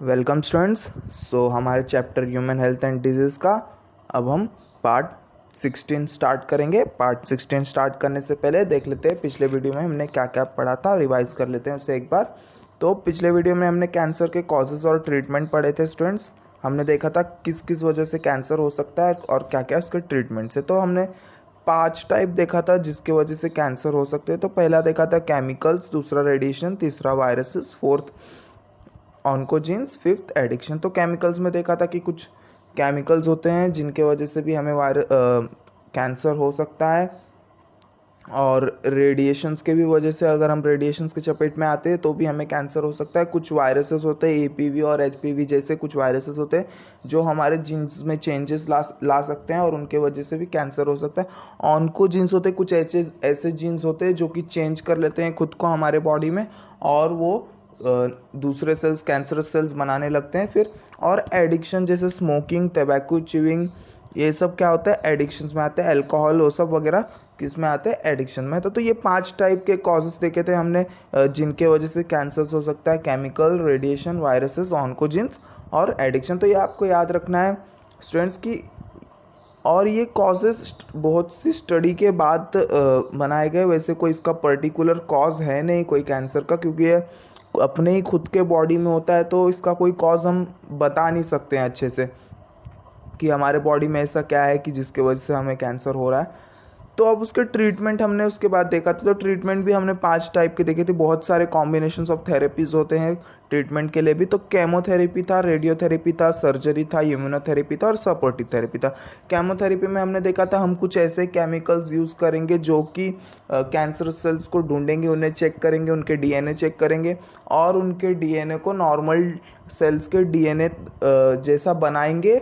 Welcome students. हमारे chapter human health and disease का अब हम पार्ट 16 स्टार्ट करेंगे। पार्ट 16 स्टार्ट करने से पहले देख लेते हैं पिछले वीडियो में हमने क्या क्या पढ़ा था, रिवाइज कर लेते हैं उसे एक बार। तो पिछले वीडियो में हमने कैंसर के कॉजेज़ और ट्रीटमेंट पढ़े थे स्टूडेंट्स। हमने देखा था किस किस वजह से कैंसर हो सकता है और क्या क्या उसके ट्रीटमेंट से। तो हमने 5 टाइप देखा था जिसके वजह से कैंसर हो सकते हैं। तो पहला देखा था केमिकल्स, दूसरा रेडिएशन, तीसरा viruses, fourth oncogenes, fifth addiction. तो केमिकल्स में देखा था कि कुछ केमिकल्स होते हैं जिनके वजह से भी हमें कैंसर हो सकता है, और रेडिएशंस के भी वजह से अगर हम रेडिएशंस के चपेट में आते हैं तो भी हमें कैंसर हो सकता है। कुछ वायरसेस होते हैं, एपीवी और एचपीवी जैसे कुछ वायरसेस होते हैं जो हमारे जीन्स में चेंजेस ला सकते हैं और उनके वजह से भी कैंसर हो सकता है। ऑन्कोजीन्स होते हैं, कुछ ऐसे जीन्स होते हैं जो कि चेंज कर लेते हैं खुद को हमारे बॉडी में और वो दूसरे सेल्स, कैंसरस सेल्स बनाने लगते हैं फिर। और एडिक्शन जैसे स्मोकिंग, टबैको च्यूइंग, ये सब क्या होता है, एडिक्शंस में आते हैं। अल्कोहल वो सब वगैरह किस में आते हैं, एडिक्शन में। तो ये 5 टाइप के कॉजेस देखे थे हमने जिनके वजह से कैंसर हो सकता है: केमिकल, रेडिएशन, वायरसेस, ऑन्कोजिन्स और एडिक्शन। तो ये आपको याद रखना है स्टूडेंट्स की। और ये कॉजेस बहुत सी स्टडी के बाद बनाए गए, वैसे कोई इसका पर्टिकुलर कॉज है नहीं कोई कैंसर का, क्योंकि ये अपने ही खुद के बॉडी में होता है। तो इसका कोई कॉज हम बता नहीं सकते हैं अच्छे से कि हमारे बॉडी में ऐसा क्या है कि जिसके वजह से हमें कैंसर हो रहा है। तो अब उसके ट्रीटमेंट हमने उसके बाद देखा था। तो ट्रीटमेंट भी हमने 5 टाइप के देखे थे। बहुत सारे कॉम्बिनेशंस ऑफ थेरेपीज होते हैं ट्रीटमेंट के लिए भी। तो केमोथेरेपी था, रेडियोथेरेपी था, सर्जरी था, इम्यूनोथेरेपी था और सपोर्टिव थेरेपी था। केमोथेरेपी में हमने देखा था हम कुछ ऐसे केमिकल्स यूज़ करेंगे जो कि कैंसर सेल्स को ढूंढेंगे, उन्हें चेक करेंगे, उनके डीएनए चेक करेंगे और उनके डीएनए को नॉर्मल सेल्स के डीएनए जैसा बनाएंगे,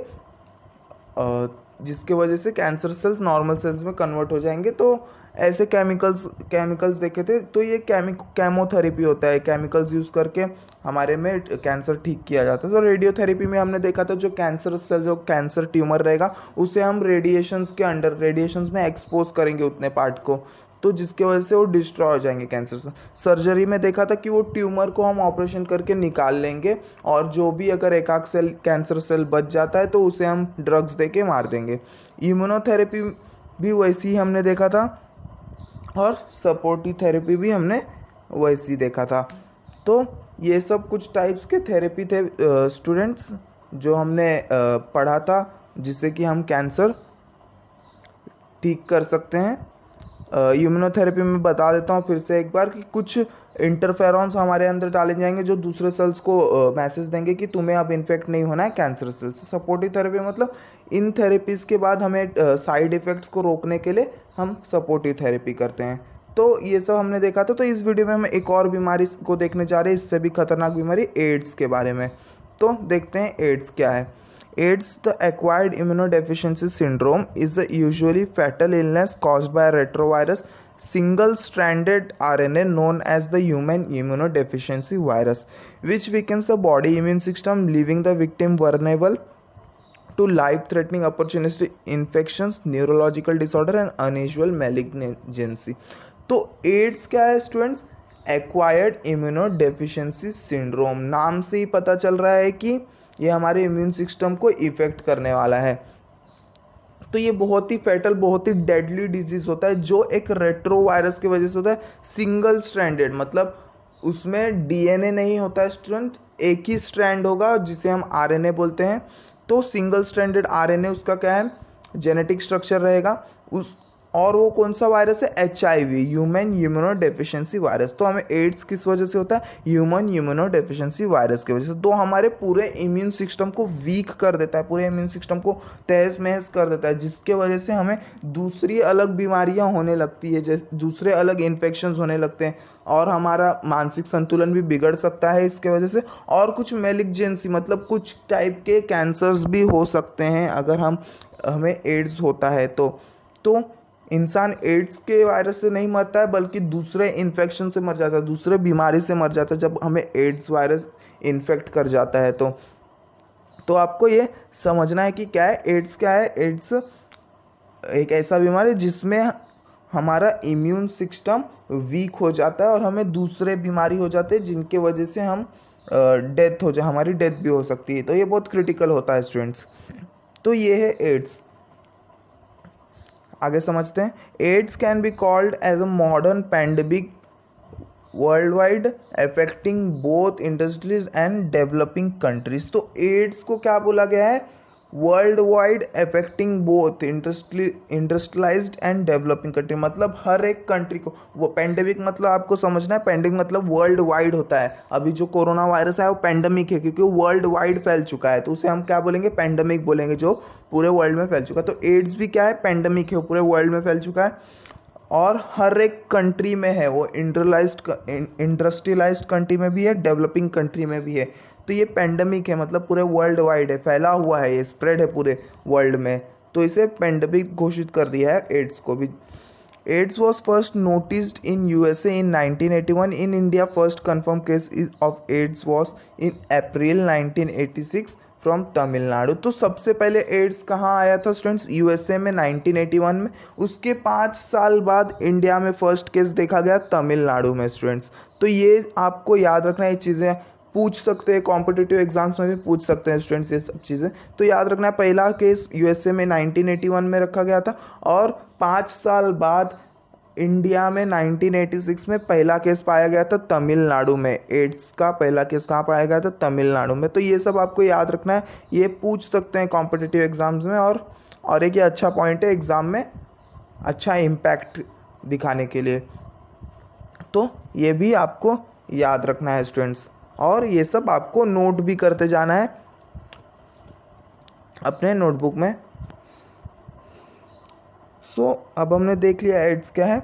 जिसके वजह से कैंसर सेल्स नॉर्मल सेल्स में कन्वर्ट हो जाएंगे। तो ऐसे केमिकल्स देखे थे। तो ये केमोथेरेपी होता है, केमिकल्स यूज़ करके हमारे में कैंसर ठीक किया जाता है। तो रेडियोथेरेपी में हमने देखा था जो कैंसर सेल, जो कैंसर ट्यूमर रहेगा उसे हम रेडिएशंस में एक्सपोज करेंगे उतने पार्ट को, तो जिसके वजह से वो डिस्ट्रॉय हो जाएंगे कैंसर से। सर्जरी में देखा था कि वो ट्यूमर को हम ऑपरेशन करके निकाल लेंगे और जो भी अगर एक आध सेल कैंसर सेल बच जाता है तो उसे हम ड्रग्स दे के मार देंगे। इम्यूनोथेरेपी भी वैसी ही हमने देखा था और सपोर्टिव थेरेपी भी हमने वैसी देखा था। तो ये सब कुछ टाइप्स के थेरेपी थे स्टूडेंट्स जो हमने पढ़ा था जिससे कि हम कैंसर ठीक कर सकते हैं। इम्यूनोथेरेपी में बता देता हूँ फिर से एक बार कि कुछ इंटरफेरॉन्स हमारे अंदर डाले जाएंगे जो दूसरे सेल्स को मैसेज देंगे कि तुम्हें अब इन्फेक्ट नहीं होना है कैंसर सेल से। सपोर्टिव थेरेपी मतलब इन थेरेपीज़ के बाद हमें साइड इफ़ेक्ट्स को रोकने के लिए हम सपोर्टिव थेरेपी करते हैं। तो ये सब हमने देखा था। तो इस वीडियो में हम एक और बीमारी को देखने जा रहे हैं, इससे भी खतरनाक बीमारी, एड्स के बारे में। तो देखते हैं एड्स क्या है। AIDS, the acquired immunodeficiency syndrome, is a usually fatal illness caused by a retrovirus single-stranded RNA known as the human immunodeficiency virus, which weakens the body immune system, leaving the victim vulnerable to life-threatening opportunistic infections, neurological disorder and unusual malignancy। तो ads क्या है students? Acquired immunodeficiency syndrome. नाम से ही पता चल रहा है कि ये हमारे इम्यून सिस्टम को इफेक्ट करने वाला है। तो ये बहुत ही फैटल, बहुत ही डेडली डिजीज होता है जो एक रेट्रोवायरस की वजह से होता है। सिंगल स्ट्रैंडेड मतलब उसमें डीएनए नहीं होता है स्टूडेंट, एक ही स्ट्रैंड होगा जिसे हम आरएनए बोलते हैं। तो सिंगल स्ट्रैंडेड आरएनए उसका क्या है, जेनेटिक स्ट्रक्चर रहेगा उस। और वो कौन सा वायरस है? HIV, human immunodeficiency virus. तो हमें एड्स किस वजह से होता है? ह्यूमन इम्यूनोडेफिशिएंसी वायरस की वजह से। तो हमारे पूरे इम्यून सिस्टम को वीक कर देता है, पूरे इम्यून सिस्टम को तहस महस कर देता है, जिसके वजह से हमें दूसरी अलग बीमारियां होने लगती है, जैसे दूसरे अलग इन्फेक्शंस होने लगते हैं और हमारा मानसिक संतुलन भी बिगड़ सकता है इसके वजह से। और कुछ मेलिग्नेंसी मतलब कुछ टाइप के कैंसर्स भी हो सकते हैं अगर हमें एड्स होता है तो इंसान एड्स के वायरस से नहीं मरता है बल्कि दूसरे इन्फेक्शन से मर जाता है, दूसरे बीमारी से मर जाता है जब हमें एड्स वायरस इन्फेक्ट कर जाता है। तो आपको ये समझना है कि क्या है एड्स। क्या है एड्स? एक ऐसा बीमारी जिसमें हमारा इम्यून सिस्टम वीक हो जाता है और हमें दूसरे बीमारी हो जाते हैं जिनके वजह से हम डेथ हो जाए, हमारी डेथ भी हो सकती है, तो ये बहुत क्रिटिकल होता है स्टूडेंट्स। तो ये है एड्स। आगे समझते हैं। AIDS can be called as a modern pandemic world wide affecting both industries and developing countries. तो एड्स को क्या बोला गया है? World wide affecting both industrialised and developing country, मतलब हर एक कंट्री को। वो पेंडेमिक मतलब आपको समझना है, पेंडेमिक मतलब वर्ल्ड वाइड होता है। अभी जो कोरोना वायरस है वो पेंडेमिक है क्योंकि वो वर्ल्ड वाइड फैल चुका है, तो उसे हम क्या बोलेंगे? पेंडेमिक बोलेंगे, जो पूरे वर्ल्ड में फैल चुका है। तो एड्स भी क्या है? पेंडेमिक है, वो पूरे वर्ल्ड में फैल चुका है और हर एक कंट्री में है। वो इंडस्ट्रियलाइज्ड कंट्री में भी है, डेवलपिंग कंट्री में भी है। तो ये पेंडेमिक है, मतलब पूरे वर्ल्ड वाइड है, फैला हुआ है, ये स्प्रेड है पूरे वर्ल्ड में, तो इसे पेंडेमिक घोषित कर दिया है एड्स को भी। AIDS was first noticed in USA in 1981। In India first confirm case of AIDS was in April 1986 from Tamil Nadu. तो सबसे पहले एड्स कहाँ आया था स्टूडेंट्स? यूएसए में 1981 में। उसके 5 साल बाद इंडिया में फर्स्ट केस देखा गया तमिलनाडु में स्टूडेंट्स। तो ये आपको याद रखना, ये चीज़ें पूछ सकते हैं, कॉम्पिटिटिव एग्जाम्स में भी पूछ सकते हैं स्टूडेंट्स ये सब चीज़ें। तो याद रखना है, पहला केस यूएसए में 1981 में रखा गया था और 5 साल बाद इंडिया में 1986 में पहला केस पाया गया था तमिलनाडु में। एड्स का पहला केस कहाँ पाया गया था? तमिलनाडु में। तो ये सब आपको याद रखना है, ये पूछ सकते हैं कॉम्पिटिटिव एग्जाम्स में। और एक ये अच्छा पॉइंट है एग्ज़ाम में, अच्छा इम्पैक्ट दिखाने के लिए। तो ये भी आपको याद रखना है स्टूडेंट्स, और ये सब आपको नोट भी करते जाना है अपने नोटबुक में। अब हमने देख लिया एड्स क्या है।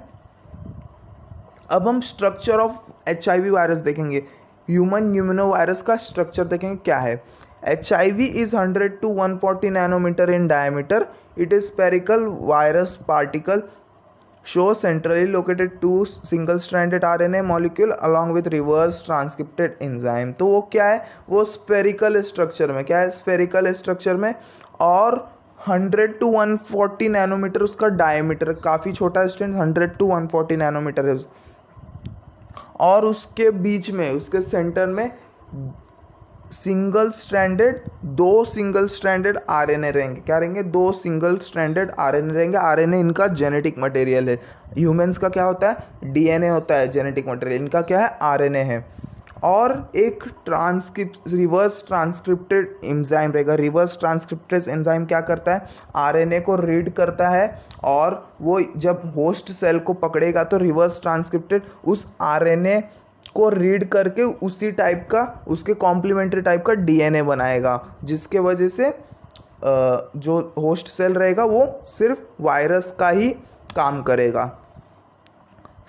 अब हम स्ट्रक्चर ऑफ HIV वायरस देखेंगे, ह्यूमन न्यूमोनो वायरस का स्ट्रक्चर देखेंगे क्या है। HIV is 100 to 140 nanometre in diameter. It is spherical virus particle show centrally located 2 single stranded RNA molecule along with reverse transcripted enzyme। तो वो क्या है? वो स्पेरिकल स्ट्रक्चर में, क्या है? स्पेरिकल स्ट्रक्चर में, और 100 to 140 नैनोमीटर उसका डायमीटर, काफ़ी छोटा है स्टूडेंट, 100 to 140 नैनोमीटर है। और उसके बीच में, उसके सेंटर में दो सिंगल स्ट्रैंडेड RNA रहेंगे। क्या रहेंगे? 2 सिंगल स्ट्रैंडेड RNA रहेंगे। RNA इनका जेनेटिक मटेरियल है। ह्यूमंस का क्या होता है? DNA होता है जेनेटिक मटेरियल, इनका क्या है? RNA है। और एक रिवर्स ट्रांसक्रिप्टेड एंजाइम रहेगा। रिवर्स ट्रांसक्रिप्टेज एंजाइम क्या करता है? RNA को रीड करता है, और वो जब होस्ट सेल को पकड़ेगा तो रिवर्स ट्रांसक्रिप्टेड उस RNA को रीड करके उसी टाइप का, उसके कॉम्प्लीमेंट्री टाइप का DNA बनाएगा, जिसके वजह से जो होस्ट सेल रहेगा वो सिर्फ वायरस का ही काम करेगा।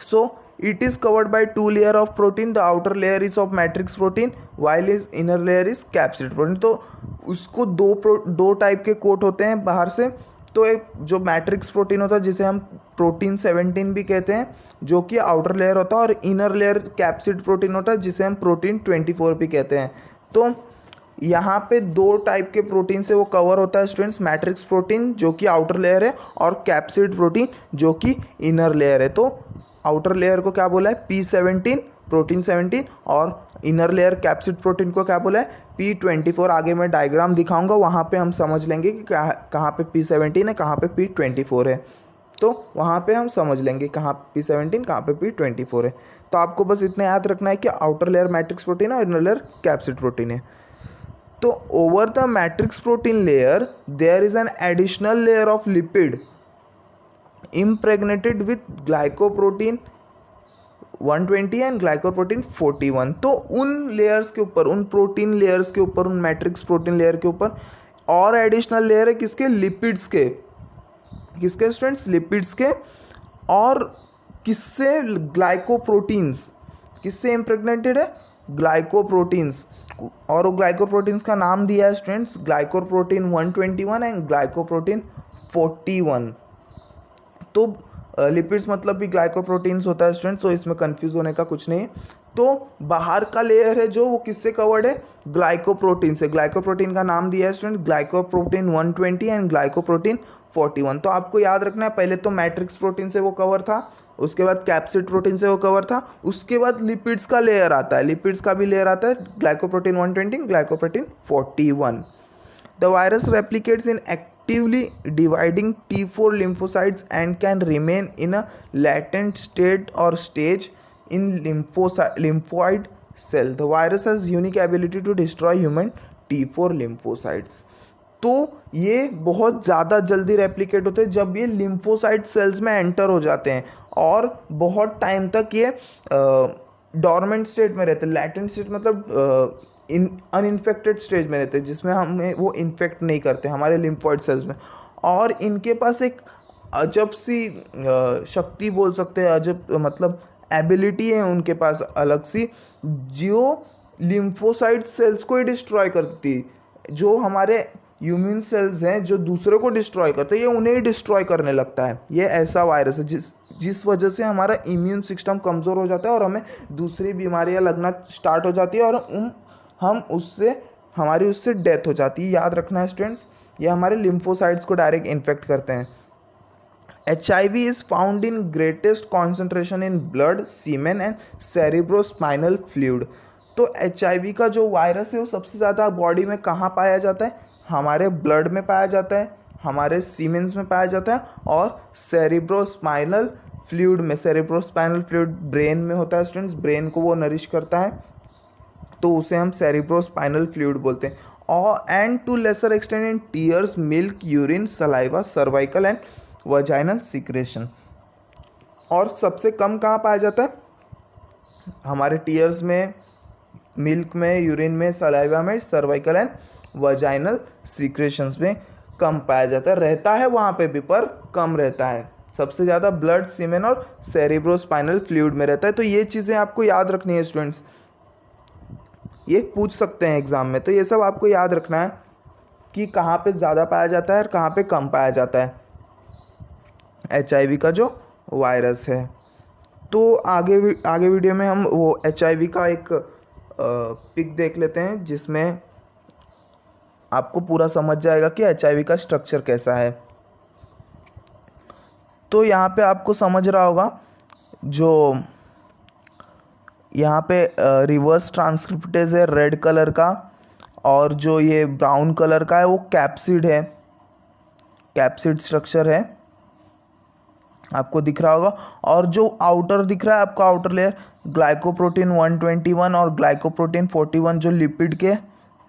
So it is covered by 2 layer of protein. The outer layer is of matrix protein while is inner layer is capsid protein. तो उसको दो टाइप के कोट होते हैं बाहर से। तो एक जो मैट्रिक्स प्रोटीन होता है जिसे हम प्रोटीन 17 भी कहते हैं, जो कि आउटर लेयर होता है, और इनर लेयर कैप्सिड प्रोटीन होता है जिसे हम प्रोटीन 24 भी कहते हैं। तो यहाँ पे 2 टाइप के प्रोटीन से वो कवर होता है स्टूडेंट्स, मैट्रिक्स प्रोटीन जो कि आउटर लेयर है, और कैप्सिड प्रोटीन जो कि इनर लेयर है। तो आउटर लेयर को क्या बोला है? P17 प्रोटीन 17, और इनर लेयर कैप्सिड प्रोटीन को क्या बोला है? P24। आगे मैं डायग्राम दिखाऊंगा, वहाँ पे हम समझ लेंगे कि कहाँ पे P17 है, कहाँ पे P24 है। तो वहाँ पे हम समझ लेंगे कहाँ P17, कहाँ पे P24 है। तो आपको बस इतना याद रखना है कि आउटर लेयर मैट्रिक्स प्रोटीन है और इनर लेयर कैप्सिड प्रोटीन है। तो over the matrix protein layer there is an additional layer of lipid impregnated with glycoprotein 120 and glycoprotein 41। तो उन लेयर्स के ऊपर, उन प्रोटीन लेयर्स के ऊपर, उन मैट्रिक्स प्रोटीन लेयर के ऊपर और एडिशनल लेयर है किसके? लिपिड्स के। किसके स्टूडेंट्स? लिपिड्स के। और किससे? ग्लाइकोप्रोटीन्स। किससे इम्प्रेग्नेटेड है? ग्लाइकोप्रोटीन्स। और वो ग्लाइकोप्रोटीन्स का नाम दिया है स्टूडेंट्स, ग्लाइकोप्रोटीन 121 एंड ग्लाइकोप्रोटीन 41। तो लिपिड्स मतलब भी ग्लाइकोप्रोटीन्स होता है स्टूडेंट्स, तो इसमें कंफ्यूज होने का कुछ नहीं है। तो बाहर का लेयर है जो, वो किससे कवर्ड है? ग्लाइकोप्रोटीन से। ग्लाइकोप्रोटीन का नाम दिया है स्टूडेंट ग्लाइकोप्रोटीन 120 एंड ग्लाइकोप्रोटीन 41। तो आपको याद रखना है, पहले तो मैट्रिक्स प्रोटीन से वो कवर था, उसके बाद कैप्सिड प्रोटीन से वो कवर था, उसके बाद लिपिड्स का लेयर आता है, लिपिड्स का भी लेयर आता है, glycoprotein 120, glycoprotein 41. The virus replicates in actively dividing T4 lymphocytes and can remain in a latent state or stage in lymphoid cell. The virus has unique ability to destroy human T4 lymphocytes. तो ये बहुत ज़्यादा जल्दी replicate होते हैं जब ये lymphocyte sales में एंटर हो जाते हैं और बहुत टाइम तक ये डॉर्मेंट स्टेट में रहते हैं. लैटेंट स्टेट मतलब अनइन्फेक्टेड स्टेज में रहते हैं, जिसमें हमें वो इन्फेक्ट नहीं करते हमारे लिम्फोइड सेल्स में. और इनके पास एक अजब सी शक्ति बोल सकते हैं, अजब मतलब एबिलिटी है उनके पास अलग सी, जो लिम्फोसाइट सेल्स को ही डिस्ट्रॉय करती. जो हमारे ह्यूमन सेल्स हैं जो दूसरे को डिस्ट्रॉय करते हैं, ये उन्हें ही डिस्ट्रॉय करने लगता है. ये ऐसा वायरस है जिस वजह से हमारा इम्यून सिस्टम कमज़ोर हो जाता है और हमें दूसरी बीमारियां लगना स्टार्ट हो जाती है और हम हमारी उससे डेथ हो जाती है. याद रखना है स्टूडेंट्स, ये हमारे लिम्फोसाइट्स को डायरेक्ट इन्फेक्ट करते हैं. HIV is found in greatest concentration in blood, semen and cerebrospinal fluid. तो HIV का जो वायरस है वो सबसे ज़्यादा बॉडी में कहाँ पाया जाता है? हमारे ब्लड में पाया जाता है, हमारे सीमेंस में पाया जाता है और सेरिब्रोस्पाइनल फ्लूइड में. सेरिब्रोस्पाइनल फ्लूइड ब्रेन में होता है स्टूडेंट्स, ब्रेन को वो नरिश करता है, तो उसे हम सेरिब्रोस्पाइनल फ्लूइड बोलते हैं. और and to lesser extent in tears, milk, urine, saliva, cervical and vaginal secretion. और सबसे कम कहाँ पाया जाता है? हमारे टीयर्स में, मिल्क में, यूरिन में, सलाइवा में, सर्वाइकल एंड वजाइनल सिक्रेशंस में कम पाया जाता है. रहता है वहाँ पे भी पर कम रहता है. सबसे ज़्यादा ब्लड, सीमेन और सेरिब्रोस्पाइनल फ्लूइड में रहता है. तो ये चीज़ें आपको याद रखनी है स्टूडेंट्स, ये पूछ सकते हैं एग्ज़ाम में. तो ये सब आपको याद रखना है कि कहाँ पे ज़्यादा पाया जाता है और कहाँ पे कम पाया जाता है HIV का जो वायरस है. तो आगे वीडियो में हम वो HIV का एक पिक देख लेते हैं जिसमें आपको पूरा समझ जाएगा कि HIV का स्ट्रक्चर कैसा है. तो यहाँ पे आपको समझ रहा होगा, जो यहाँ पे रिवर्स ट्रांसक्रिप्टेज है रेड कलर का, और जो ये ब्राउन कलर का है वो कैप्सिड है, कैप्सिड स्ट्रक्चर है, आपको दिख रहा होगा. और जो आउटर दिख रहा है आपको, आउटर लेयर, ग्लाइकोप्रोटीन 121 और ग्लाइकोप्रोटीन 41 जो लिपिड के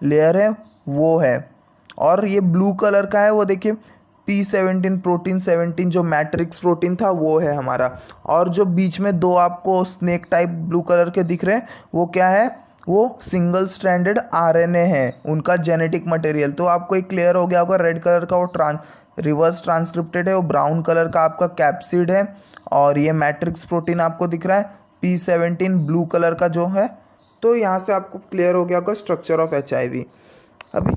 लेयर है वो है. और ये ब्लू कलर का है वो देखिए P17 प्रोटीन 17 जो मैट्रिक्स प्रोटीन था वो है हमारा. और जो बीच में दो आपको स्नेक टाइप ब्लू कलर के दिख रहे हैं वो क्या है? वो सिंगल स्ट्रैंडेड RNA है, उनका जेनेटिक मटेरियल. तो आपको एक क्लियर हो गया होगा, रेड कलर का वो रिवर्स ट्रांसक्रिप्टेड है, वो ब्राउन कलर का आपका कैप्सिड है, और ये मैट्रिक्स प्रोटीन आपको दिख रहा है P17 ब्लू कलर का जो है. तो यहाँ से आपको क्लियर हो गया होगा स्ट्रक्चर ऑफ HIV. अभी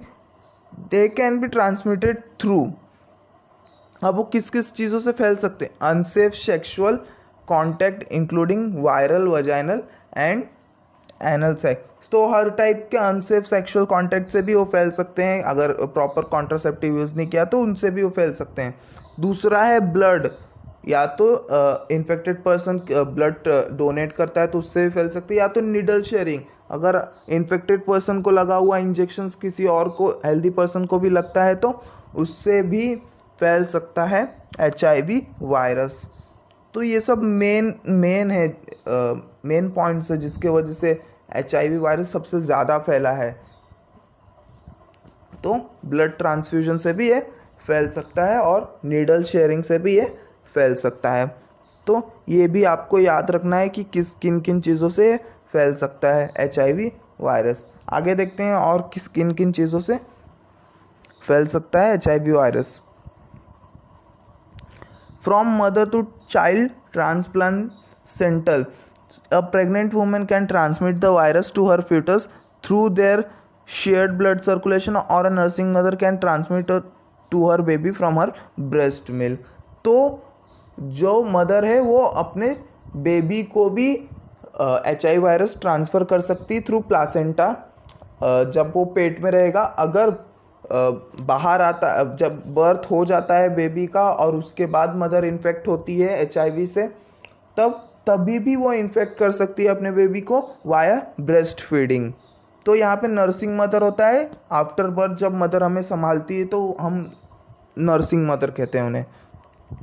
they can be transmitted through, अब वो किस किस चीज़ों से फैल सकते हैं? Unsafe sexual contact including viral, vaginal and anal sex. तो हर टाइप के अनसेफ सेक्सुअल कॉन्टैक्ट से भी वो फैल सकते हैं, अगर प्रॉपर कॉन्ट्रासेप्टिव यूज़ नहीं किया तो उनसे भी वो फैल सकते हैं. दूसरा है ब्लड, या तो इन्फेक्टेड पर्सन ब्लड डोनेट करता है तो उससे भी फैल सकती है, या तो निडल शेयरिंग, अगर इन्फेक्टेड पर्सन को लगा हुआ इंजेक्शंस किसी और को, हेल्दी पर्सन को भी लगता है तो उससे भी फैल सकता है HIV वायरस. तो ये सब मेन है, मेन पॉइंट्स है जिसके वजह से HIV वायरस सबसे ज़्यादा फैला है. तो ब्लड ट्रांसफ्यूजन से भी ये फैल सकता है और नीडल शेयरिंग से भी ये फैल सकता है. तो ये भी आपको याद रखना है कि किन किन चीज़ों से फैल सकता है HIV वायरस. आगे देखते हैं और किन किन चीज़ों से फैल सकता है HIV virus. From mother to child transplacental, a pregnant woman can transmit the virus to her fetus through their shared blood circulation, or a nursing mother can transmit it to her baby from her breast milk. तो जो mother है वो अपने baby को भी HIV virus transfer कर सकती है थ्रू प्लासेंटा, जब वो पेट में रहेगा. अगर बाहर आता, जब बर्थ हो जाता है बेबी का और उसके बाद मदर इन्फेक्ट होती है HIV से, तभी भी वो इन्फेक्ट कर सकती है अपने बेबी को वाया ब्रेस्ट फीडिंग। तो यहाँ पे नर्सिंग मदर होता है, आफ्टर बर्थ जब मदर हमें संभालती है तो हम नर्सिंग मदर कहते हैं उन्हें,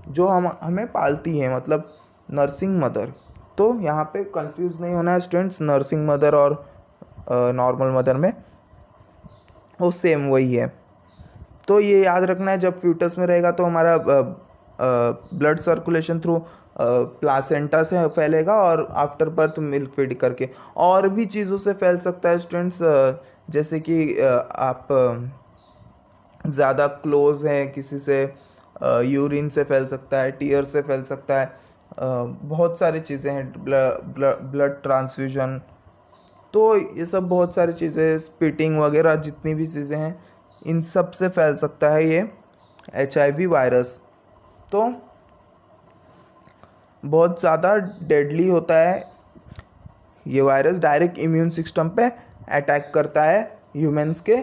जो हमें पालती है, मतलब नर्सिंग मदर। तो यहाँ पे कंफ्यूज नहीं होना है स्टूडेंट्स, नर्सिंग मदर और नॉर्मल मदर में वो सेम वही है। तो ये याद रखना है, जब फ्यूटस में रहेगा तो हमारा ब्लड सर्कुलेशन थ्रू प्लासेंटा से फैलेगा और आफ्टर बर्थ मिल्क फीड करके और भी चीज़ों से फैल सकता है स्टूडेंट्स, जैसे कि आप ज़्यादा क्लोज हैं किसी से, यूरिन से फैल सकता है, टीयर से फैल सकता है, बहुत सारी चीज़ें हैं, ब्लड ट्रांसफ्यूजन, तो ये सब बहुत सारी चीज़ें, स्पिटिंग वगैरह जितनी भी चीज़ें हैं इन सब से फैल सकता है ये HIV वायरस। तो बहुत ज़्यादा डेडली होता है ये वायरस, डायरेक्ट इम्यून सिस्टम पे अटैक करता है, ह्यूमंस के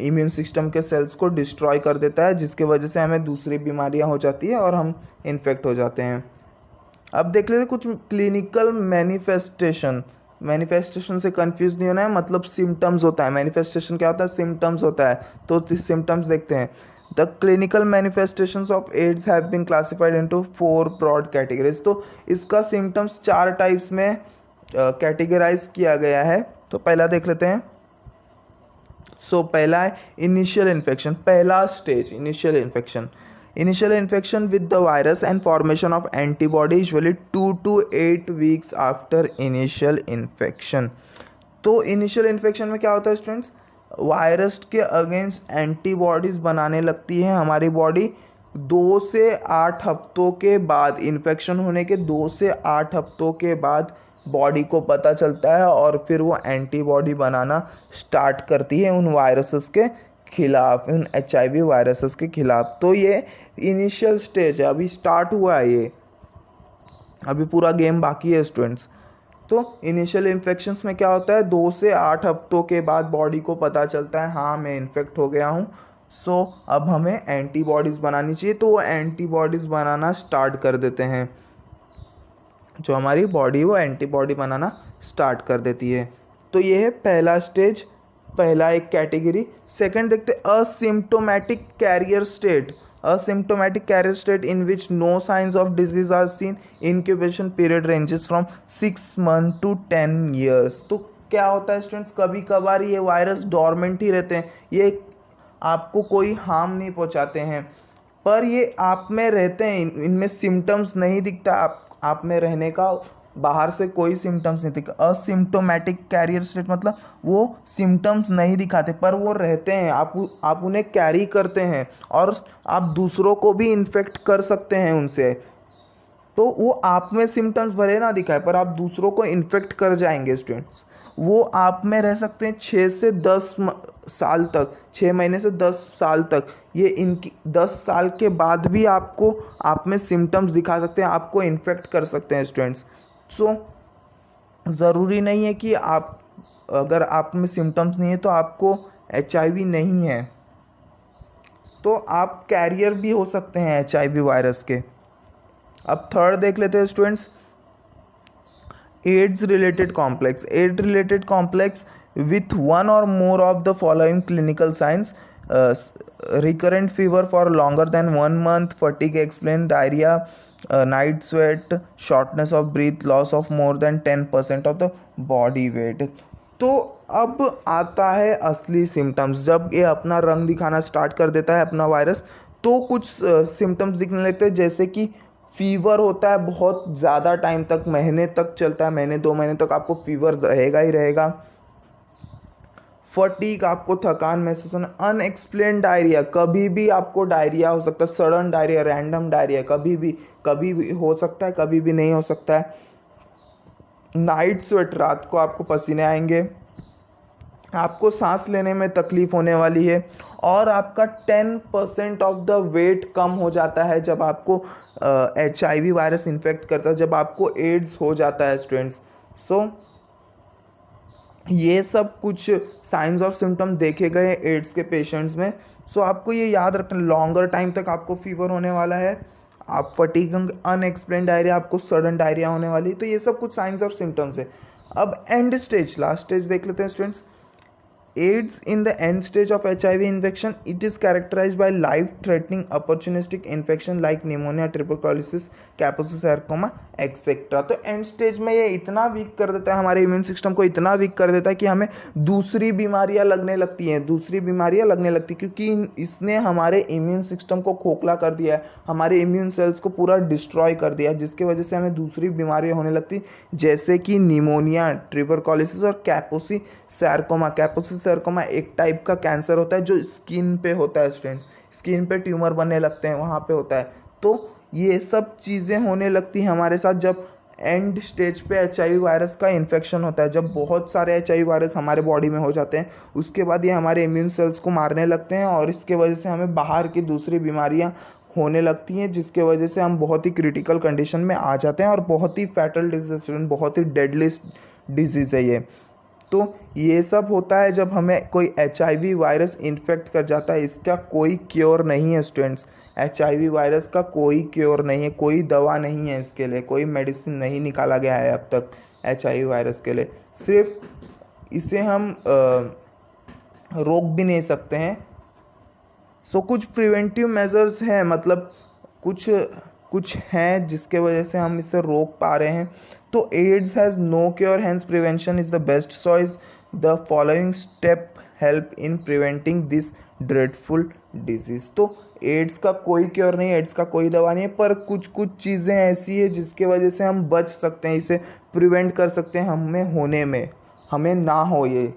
इम्यून सिस्टम के सेल्स को डिस्ट्रॉय कर देता है, जिसके वजह से हमें दूसरी बीमारियां हो जाती है और हम इन्फेक्ट हो जाते हैं। अब देख लेते कुछ क्लिनिकल मैनिफेस्टेशन से कंफ्यूज नहीं होना है, मतलब सिम्टम्स होता है, मैनिफेस्टेशन क्या होता है, सिम्टम्स होता है। तो सिम्टम्स देखते हैं। The clinical manifestations of AIDS have been classified into 4 broad categories. तो इसका सिम्टम्स 4 टाइप्स में कैटेगराइज किया गया है। तो पहला देख लेते हैं। पहला है इनिशियल इन्फेक्शन, पहला stage initial infection with the virus and formation of antibody usually 2 to 8 weeks after initial infection. तो इनिशियल इन्फेक्शन में क्या होता है स्टूडेंट्स, वायरस के अगेंस्ट एंटीबॉडीज बनाने लगती है हमारी बॉडी 2 से 8 हफ्तों के बाद, इन्फेक्शन होने के 2 से 8 हफ्तों के बाद बॉडी को पता चलता है और फिर वो एंटीबॉडी बनाना स्टार्ट करती है उन वायरसेस के खिलाफ, उन HIV वायरसेस के खिलाफ। तो ये इनिशियल स्टेज है, अभी स्टार्ट हुआ है ये, अभी पूरा गेम बाकी है स्टूडेंट्स। तो इनिशियल इन्फेक्शंस में क्या होता है, 2 से 8 हफ्तों के बाद बॉडी को पता चलता है हाँ मैं इन्फेक्ट हो गया हूँ, सो अब हमें एंटीबॉडीज़ बनानी चाहिए। तो वो एंटीबॉडीज़ बनाना स्टार्ट कर देते हैं, जो हमारी बॉडी वो एंटीबॉडी बनाना स्टार्ट कर देती है। तो ये है पहला स्टेज, पहला एक कैटेगरी। सेकंड देखते asymptomatic carrier state, asymptomatic carrier state in which no signs of disease are seen. Incubation period ranges from 6 months to 10 years. तो क्या होता है स्टूडेंट्स, कभी कभार ये वायरस डॉर्मेंट ही रहते हैं, ये आपको कोई हार्म नहीं पहुंचाते हैं, पर ये आप में रहते हैं, इनमें सिम्टम्स नहीं दिखता, आप में रहने का बाहर से कोई सिम्टम्स नहीं दिखा। असिम्प्टोमेटिक कैरियर स्टेट मतलब वो सिम्टम्स नहीं दिखाते पर वो रहते हैं, आप उन्हें कैरी करते हैं और आप दूसरों को भी इन्फेक्ट कर सकते हैं उनसे। तो वो आप में सिम्टम्स भले ना दिखाए पर आप दूसरों को इन्फेक्ट कर जाएंगे स्टूडेंट्स। वो आप में रह सकते हैं 6 से 10 साल तक, 6 महीने से 10 साल तक। ये इनकी 10 साल के बाद भी आपको आप में सिम्टम्स दिखा सकते हैं, आपको इन्फेक्ट कर सकते हैं स्टूडेंट्स। ज़रूरी नहीं है कि आप, अगर आप में सिम्टम्स नहीं है तो आपको HIV नहीं है, तो आप कैरियर भी हो सकते हैं HIV वायरस के। अब थर्ड देख लेते हैं students, AIDS related complex with one or more of the following clinical signs: recurrent fever for longer than 1 month, fatigue explained, diarrhea, night sweat, shortness of breath, loss of more than 10% of the body weight। तो अब आता है असली symptoms, जब ये अपना रंग दिखाना स्टार्ट कर देता है अपना वायरस, तो कुछ सिम्टम्स दिखने लगते हैं, जैसे कि फीवर होता है बहुत ज़्यादा टाइम तक, महीने तक चलता है, महीने 2 महीने तक आपको फीवर रहेगा ही रहेगा। फटीक, आपको थकान महसूस होना। अनएक्सप्लेन डायरिया, कभी भी आपको डायरिया हो सकता है, सडन डायरिया, रैंडम डायरिया, कभी भी हो सकता है, कभी भी नहीं हो सकता है। नाइट स्वेट, रात को आपको पसीने आएंगे, आपको सांस लेने में तकलीफ होने वाली है, और आपका 10% ऑफ द वेट कम हो जाता है जब आपको HIV वायरस इन्फेक्ट करता है, जब आपको एड्स हो जाता है स्टूडेंट्स। सो ये सब कुछ साइंस और सिम्टम देखे गए एड्स के पेशेंट्स में। सो आपको ये याद रखना, लॉन्गर टाइम तक आपको फीवर होने वाला है, आप फटीग, अनएक्सप्लेन डायरिया, आपको सडन डायरिया होने वाली, तो ये सब कुछ साइंस और सिम्टम्स है। अब एंड स्टेज, लास्ट स्टेज देख लेते हैं students. AIDS in the end stage of HIV infection, it is characterized by life-threatening opportunistic infection like pneumonia, tuberculosis, Kaposi sarcoma, etc. तो एंड स्टेज में ये इतना वीक कर देता है हमारे इम्यून सिस्टम को, इतना वीक कर देता है कि हमें दूसरी बीमारियां लगने लगती हैं, क्योंकि इसने हमारे इम्यून सिस्टम को खोखला कर दिया है, हमारे इम्यून सेल्स को पूरा डिस्ट्रॉय कर दिया है, जिसकी वजह से हमें दूसरी बीमारियां होने लगती, जैसे कि निमोनिया, ट्यूबरकुलोसिस और कैपोसी सार्कोमा एक टाइप का कैंसर होता है जो स्किन पे होता है स्टूडेंट्स, स्किन पे ट्यूमर बनने लगते हैं, वहाँ पे होता है। तो ये सब चीज़ें होने लगती हैं हमारे साथ जब एंड स्टेज पे HIV वायरस का इन्फेक्शन होता है। जब बहुत सारे HIV वायरस हमारे बॉडी में हो जाते हैं, उसके बाद ये हमारे इम्यून सेल्स को मारने लगते हैं और इसके वजह से हमें बाहर की दूसरी बीमारियां होने लगती हैं, जिसके वजह से हम बहुत ही क्रिटिकल कंडीशन में आ जाते हैं और बहुत ही फैटल डिजीज, बहुत ही डेडली डिजीज़ है ये। तो ये सब होता है जब हमें कोई HIV वायरस इन्फेक्ट कर जाता है। इसका कोई क्योर नहीं है स्टूडेंट्स, HIV वायरस का कोई क्योर नहीं है, कोई दवा नहीं है इसके लिए, कोई मेडिसिन नहीं निकाला गया है अब तक HIV वायरस के लिए। सिर्फ इसे हम रोक भी नहीं सकते हैं। सो कुछ प्रिवेंटिव मेजर्स हैं, मतलब कुछ हैं जिसके वजह से हम इसे रोक पा रहे हैं। तो AIDS has no cure, hence prevention is the best choice. The following step help in preventing this dreadful disease. तो एड्स का कोई क्योर नहीं है, एड्स का कोई दवा नहीं है, पर कुछ चीज़ें ऐसी है जिसके वजह से हम बच सकते हैं, इसे प्रिवेंट कर सकते हैं हमें ना हो ये।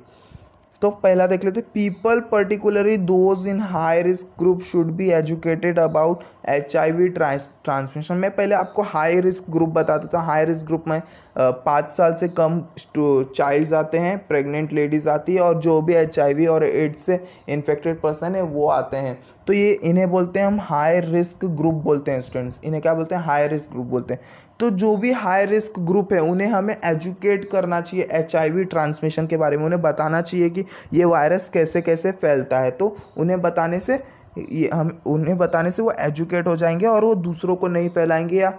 तो पहला देख लेते, people particularly those in high risk group should be educated about HIV transmission. मैं पहले आपको हाई रिस्क ग्रुप बता देता हूँ। हाई रिस्क ग्रुप में 5 साल से कम चाइल्ड्स आते हैं, प्रेग्नेंट लेडीज आती है, और जो भी HIV और एड्स से इन्फेक्टेड पर्सन है वो आते हैं। तो ये इन्हें बोलते हैं हम हाई रिस्क ग्रुप बोलते हैं स्टूडेंट्स, इन्हें क्या बोलते हैं, हाई रिस्क ग्रुप बोलते हैं। तो जो भी हाई रिस्क ग्रुप है उन्हें हमें एजुकेट करना चाहिए HIV ट्रांसमिशन के बारे में, उन्हें बताना चाहिए कि ये वायरस कैसे कैसे फैलता है। तो उन्हें बताने से वो एजुकेट हो जाएंगे और वो दूसरों को नहीं फैलाएंगे या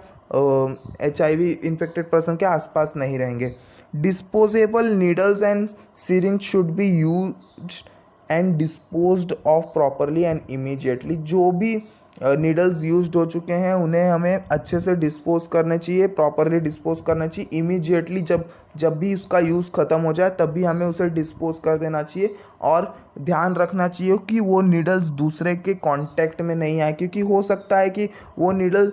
HIV इन्फेक्टेड पर्सन के आसपास नहीं रहेंगे। Disposable needles and syringe should be used and disposed of properly and immediately. जो भी नीडल्स यूज्ड हो चुके हैं उन्हें हमें अच्छे से डिस्पोज करने चाहिए, प्रॉपरली डिस्पोज करना चाहिए इमीडिएटली। जब भी उसका यूज़ ख़त्म हो जाए तब भी हमें उसे डिस्पोज कर देना चाहिए, और ध्यान रखना चाहिए कि वो नीडल्स दूसरे के कांटेक्ट में नहीं आए, क्योंकि हो सकता है कि वो नीडल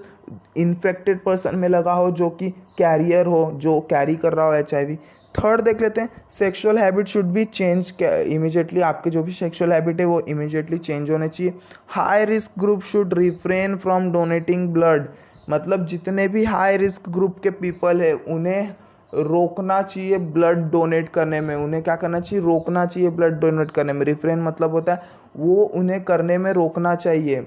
इन्फेक्टेड पर्सन में लगा हो जो कि कैरियर हो, जो कैरी कर रहा हो HIV। थर्ड देख लेते हैं, sexual habit should be change immediately. आपके जो भी सेक्सुअल हैबिट है वो इमीडिएटली चेंज होने चाहिए। High risk group should refrain from donating blood. मतलब जितने भी हाई रिस्क ग्रुप के पीपल है उन्हें रोकना चाहिए ब्लड डोनेट करने में, उन्हें क्या करना चाहिए, रोकना चाहिए ब्लड डोनेट करने में। रिफ्रेन मतलब होता है वो उन्हें करने में रोकना चाहिए।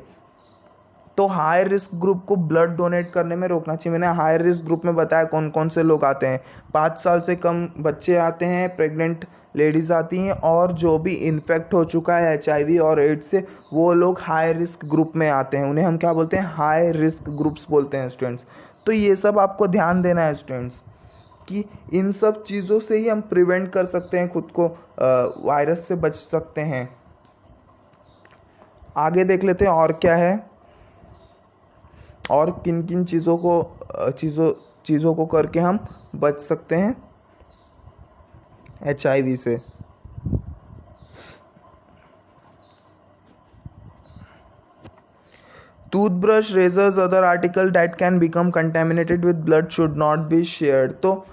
तो हाई रिस्क ग्रुप को ब्लड डोनेट करने में रोकना चाहिए। मैंने हाई रिस्क ग्रुप में बताया कौन कौन से लोग आते हैं। 5 साल से कम बच्चे आते हैं, प्रेग्नेंट लेडीज़ आती हैं, और जो भी इन्फेक्ट हो चुका है HIV और एड्स से वो लोग हाई रिस्क ग्रुप में आते हैं। उन्हें हम क्या बोलते हैं, हाई रिस्क ग्रुप्स बोलते हैं स्टूडेंट्स। तो ये सब आपको ध्यान देना है स्टूडेंट्स कि इन सब चीज़ों से ही हम प्रिवेंट कर सकते हैं, खुद को वायरस से बच सकते हैं। आगे देख लेते हैं और क्या है, और किन किन चीज़ों को करके हम बच सकते हैं HIV से। Toothbrush, razors, other article that can become contaminated with blood should not be shared. तो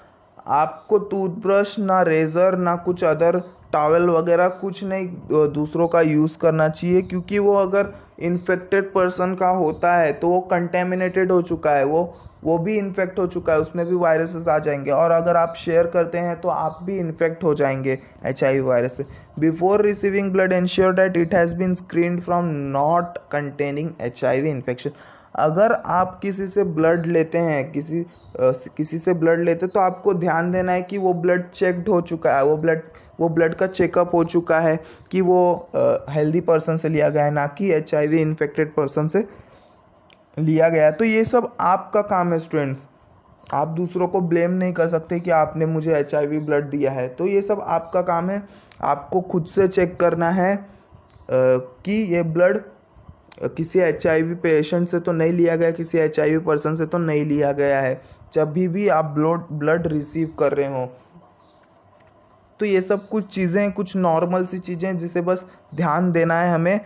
आपको टूथब्रश, ना रेज़र, ना कुछ अदर टॉवल वगैरह कुछ नहीं दूसरों का यूज़ करना चाहिए, क्योंकि वो अगर इन्फेक्टेड पर्सन का होता है तो वो कंटेमिनेटेड हो चुका है, वो भी इन्फेक्ट हो चुका है, उसमें भी वायरसेस आ जाएंगे, और अगर आप शेयर करते हैं तो आप भी इन्फेक्ट हो जाएंगे HIV वायरस से। Before receiving blood ensure that it has been screened from not containing HIV infection. अगर आप किसी से ब्लड लेते हैं, किसी से ब्लड लेते तो आपको ध्यान देना है कि वो ब्लड चेक्ड हो चुका है, वो ब्लड का चेकअप हो चुका है कि वो हेल्दी पर्सन से लिया गया है, ना कि HIV इन्फेक्टेड पर्सन से लिया गया। तो ये सब आपका काम है स्टूडेंट्स, आप दूसरों को ब्लेम नहीं कर सकते कि आपने मुझे HIV ब्लड दिया है। तो ये सब आपका काम है, आपको खुद से चेक करना है कि ये ब्लड किसी HIV पेशेंट से तो नहीं लिया गया, किसी HIV पर्सन से तो नहीं लिया गया है, जब भी आप ब्लड रिसीव कर रहे हो। तो ये सब कुछ चीज़ें, कुछ नॉर्मल सी चीज़ें जिसे बस ध्यान देना है हमें,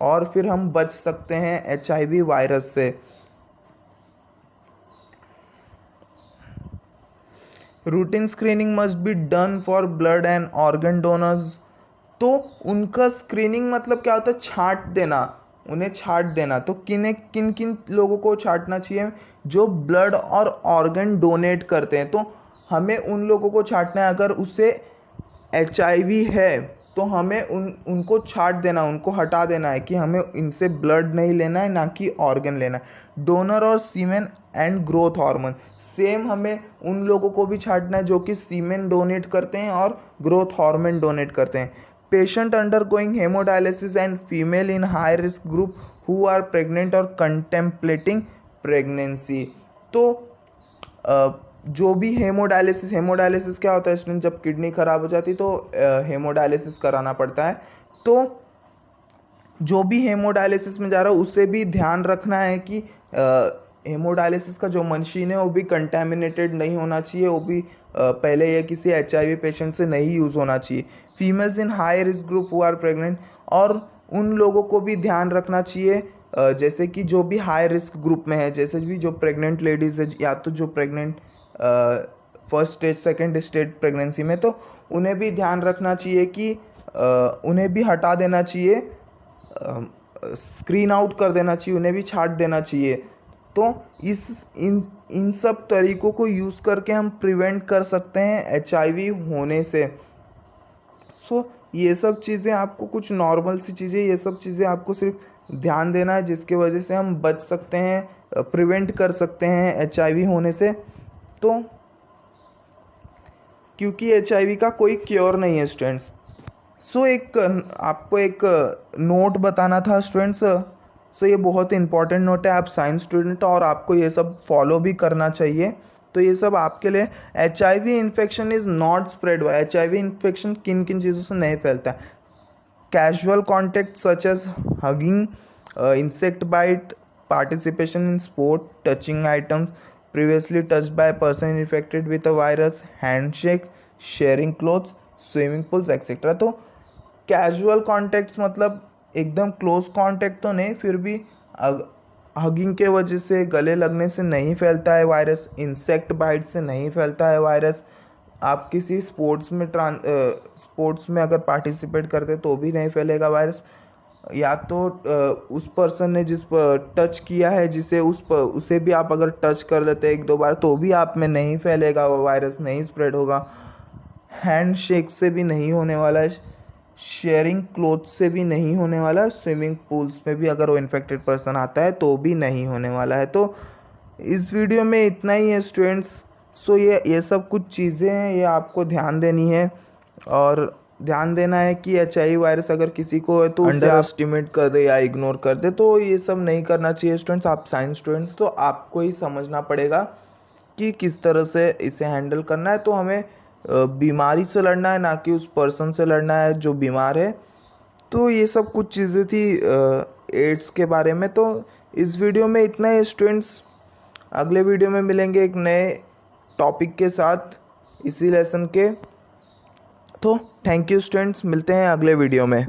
और फिर हम बच सकते हैं HIV वायरस से। Routine screening must be done for blood and organ donors. तो उनका स्क्रीनिंग मतलब क्या होता है, छांट देना, उन्हें छांट देना। तो किन किन लोगों को छांटना चाहिए, जो ब्लड और ऑर्गन डोनेट करते हैं। तो हमें उन लोगों को छांटना है, अगर उसे HIV है तो हमें उनको छांट देना, उनको हटा देना है कि हमें इनसे ब्लड नहीं लेना है, ना कि ऑर्गन लेना है। डोनर और Seaman and growth hormone, same हमें उन लोगों को भी छांटना है जो कि सीमेन डोनेट करते हैं और ग्रोथ हार्मोन डोनेट करते हैं। Patient undergoing haemodialysis and female in high risk group who are pregnant और कंटेम्पलेटिंग प्रेगनेंसी। तो जो भी हेमोडायलिसिस क्या होता है स्टूडेंट, जब किडनी खराब हो जाती तो हेमोडायलिसिस कराना पड़ता है। तो जो भी हेमोडायलिसिस में जा रहा है उसे भी ध्यान रखना है कि हेमोडायलिसिस का जो मशीन है वो भी कंटेमिनेटेड नहीं होना चाहिए, वो भी पहले ये किसी HIV पेशेंट से नहीं यूज़ होना चाहिए। Females in high risk group who are pregnant, और उन लोगों को भी ध्यान रखना चाहिए जैसे कि जो भी हाई रिस्क ग्रुप में है, जैसे भी जो प्रेग्नेंट लेडीज़ है, या तो जो pregnant first stage second stage pregnancy में, तो उन्हें भी ध्यान रखना चाहिए कि उन्हें भी हटा देना चाहिए, स्क्रीन आउट कर देना चाहिए, उन्हें भी छांट देना चाहिए। तो इन सब तरीकों को यूज़ करके हम प्रिवेंट कर सकते हैं HIV होने से। सो ये सब चीज़ें आपको, कुछ नॉर्मल सी चीज़ें, ये सब चीज़ें आपको सिर्फ ध्यान देना है, जिसके वजह से हम बच सकते हैं, प्रिवेंट कर सकते हैं HIV होने से। तो क्योंकि HIV का कोई क्योर नहीं है स्टूडेंट्स। सो आपको एक नोट बताना था स्टूडेंट्स। सो ये बहुत इंपॉर्टेंट नोट है, आप साइंस स्टूडेंट और आपको ये सब फॉलो भी करना चाहिए। तो ये सब आपके लिए, HIV infection is not spread by, HIV infection किन किन चीज़ों से नहीं फैलता है। Casual contact such as hugging, insect bite, participation in sport, touching items previously touched by a person infected with a virus, handshake, sharing clothes, swimming pools etc. तो casual contacts मतलब एकदम क्लोज कॉन्टैक्ट तो नहीं, फिर भी hugging के वजह से, गले लगने से नहीं फैलता है वायरस, इंसेक्ट बाइट से नहीं फैलता है वायरस। आप किसी स्पोर्ट्स में अगर पार्टिसिपेट करते तो भी नहीं फैलेगा वायरस, या तो उस पर्सन ने जिस पर टच किया है, जिसे उसे भी आप अगर टच कर लेते एक दो बार तो भी आप में नहीं फैलेगा, वायरस नहीं स्प्रेड होगा। हैंड शेक से भी नहीं होने वाला है, शेयरिंग क्लोथ से भी नहीं होने वाला है, स्विमिंग पूल्स में भी अगर वो इन्फेक्टेड पर्सन आता है तो भी नहीं होने वाला है। तो इस वीडियो में इतना ही है स्टूडेंट्स। सो ये सब कुछ चीज़ें हैं, ये आपको ध्यान देनी है, और ध्यान देना है कि HIV वायरस अगर किसी को है तो अंडर एस्टिमेट कर दे या इग्नोर कर दे। तो ये सब नहीं करना चाहिए स्टूडेंट्स। आप साइंस स्टूडेंट्स, तो आपको ही समझना पड़ेगा कि किस तरह से इसे हैंडल करना है। तो हमें बीमारी से लड़ना है, ना कि उस पर्सन से लड़ना है जो बीमार है। तो ये सब कुछ चीज़ें थी एड्स के बारे में। तो इस वीडियो में इतना ही स्टूडेंट्स, अगले वीडियो में मिलेंगे एक नए टॉपिक के साथ इसी लेसन के। तो थैंक यू स्टूडेंट्स, मिलते हैं अगले वीडियो में।